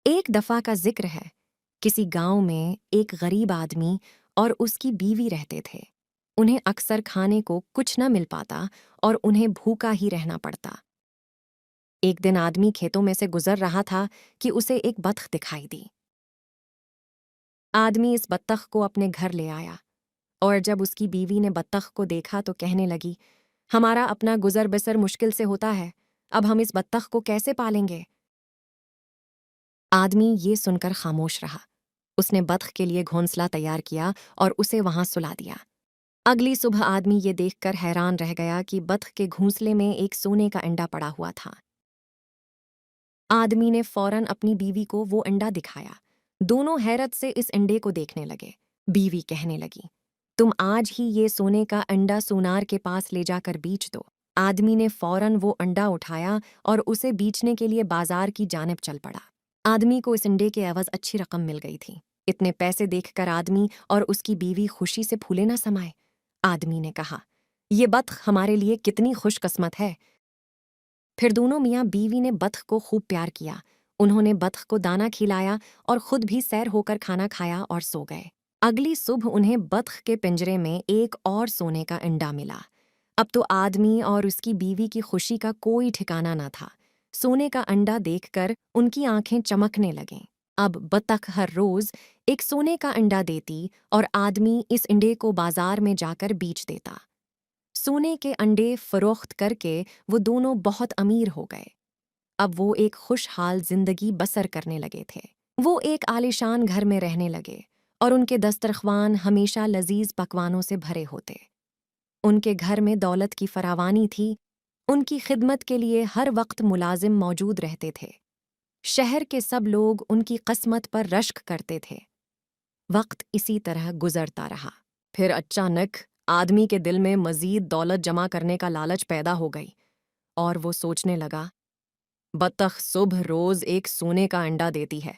ایک دفعہ کا ذکر ہے، کسی گاؤں میں ایک غریب آدمی اور اس کی بیوی رہتے تھے۔ انہیں اکثر کھانے کو کچھ نہ مل پاتا اور انہیں بھوکا ہی رہنا پڑتا۔ ایک دن آدمی کھیتوں میں سے گزر رہا تھا کہ اسے ایک بطخ دکھائی دی۔ آدمی اس بطخ کو اپنے گھر لے آیا، اور جب اس کی بیوی نے بطخ کو دیکھا تو کہنے لگی، ہمارا اپنا گزر بسر مشکل سے ہوتا ہے، اب ہم اس بطخ کو کیسے پالیں گے؟ آدمی یہ سن کر خاموش رہا۔ اس نے بطخ کے لیے گھونسلہ تیار کیا اور اسے وہاں سلا دیا۔ اگلی صبح آدمی یہ دیکھ کر حیران رہ گیا کہ بطخ کے گھونسلے میں ایک سونے کا انڈا پڑا ہوا تھا۔ آدمی نے فوراً اپنی بیوی کو وہ انڈا دکھایا۔ دونوں حیرت سے اس انڈے کو دیکھنے لگے۔ بیوی کہنے لگی، تم آج ہی یہ سونے کا انڈا سونار کے پاس لے جا کر بیچ دو۔ آدمی نے فوراً وہ انڈا اٹھایا اور اسے بیچنے کے لیے بازار کی جانب چل پڑا۔ آدمی کو اس انڈے کے عوض اچھی رقم مل گئی تھی۔ اتنے پیسے دیکھ کر آدمی اور اس کی بیوی خوشی سے پھولے نہ سمائے۔ آدمی نے کہا، یہ بطخ ہمارے لیے کتنی خوش قسمت ہے۔ پھر دونوں میاں بیوی نے بطخ کو خوب پیار کیا۔ انہوں نے بطخ کو دانہ کھلایا اور خود بھی سیر ہو کر کھانا کھایا اور سو گئے۔ اگلی صبح انہیں بطخ کے پنجرے میں ایک اور سونے کا انڈا ملا۔ اب تو آدمی اور اس کی بیوی کی خوشی کا کوئی ٹھکانہ نہ تھا۔ سونے کا انڈا دیکھ کر ان کی آنکھیں چمکنے لگیں۔ اب بطخ ہر روز ایک سونے کا انڈا دیتی اور آدمی اس انڈے کو بازار میں جا کر بیچ دیتا۔ سونے کے انڈے فروخت کر کے وہ دونوں بہت امیر ہو گئے۔ اب وہ ایک خوشحال زندگی بسر کرنے لگے تھے۔ وہ ایک عالیشان گھر میں رہنے لگے اور ان کے دسترخوان ہمیشہ لذیذ پکوانوں سے بھرے ہوتے۔ ان کے گھر میں دولت کی فراوانی تھی۔ ان کی خدمت کے لیے ہر وقت ملازم موجود رہتے تھے۔ شہر کے سب لوگ ان کی قسمت پر رشک کرتے تھے۔ وقت اسی طرح گزرتا رہا۔ پھر اچانک آدمی کے دل میں مزید دولت جمع کرنے کا لالچ پیدا ہو گئی، اور وہ سوچنے لگا، بطخ صبح روز ایک سونے کا انڈا دیتی ہے۔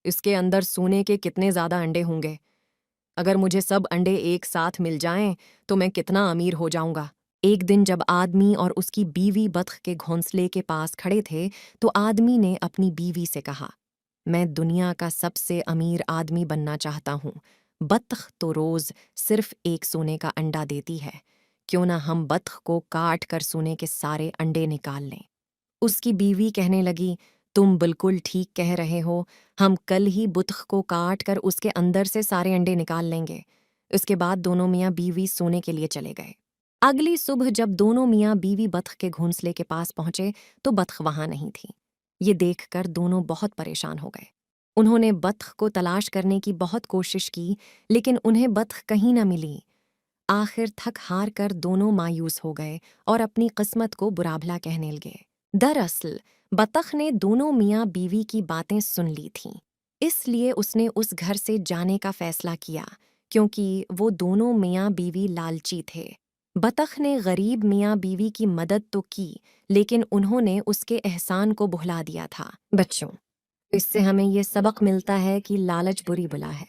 اس کے اندر سونے کے کتنے زیادہ انڈے ہوں گے۔ اگر مجھے سب انڈے ایک ساتھ مل جائیں تو میں کتنا امیر ہو جاؤں گا۔ ایک دن جب آدمی اور اس کی بیوی بطخ کے گھونسلے کے پاس کھڑے تھے تو آدمی نے اپنی بیوی سے کہا، میں دنیا کا سب سے امیر آدمی بننا چاہتا ہوں۔ بطخ تو روز صرف ایک سونے کا انڈا دیتی ہے، کیوں نہ ہم بطخ کو کاٹ کر سونے کے سارے انڈے نکال لیں۔ اس کی بیوی کہنے لگی، تم بالکل ٹھیک کہہ رہے ہو، ہم کل ہی بطخ کو کاٹ کر اس کے اندر سے سارے انڈے نکال لیں گے۔ اس کے بعد دونوں میاں بیوی سونے کے لیے چلے گئے۔ اگلی صبح جب دونوں میاں بیوی بطخ کے گھونسلے کے پاس پہنچے تو بطخ وہاں نہیں تھی۔ یہ دیکھ کر دونوں بہت پریشان ہو گئے۔ انہوں نے بطخ کو تلاش کرنے کی بہت کوشش کی، لیکن انہیں بطخ کہیں نہ ملی۔ آخر تھک ہار کر دونوں مایوس ہو گئے اور اپنی قسمت کو برا بھلا کہنے لگے۔ دراصل بطخ نے دونوں میاں بیوی کی باتیں سن لی تھیں، اس لیے اس نے اس گھر سے جانے کا فیصلہ کیا، کیونکہ وہ دونوں میاں بیوی لالچی تھے۔ بطخ نے غریب میاں بیوی کی مدد تو کی، لیکن انہوں نے اس کے احسان کو بھلا دیا تھا۔ بچوں، اس سے ہمیں یہ سبق ملتا ہے کہ لالچ بری بلا ہے۔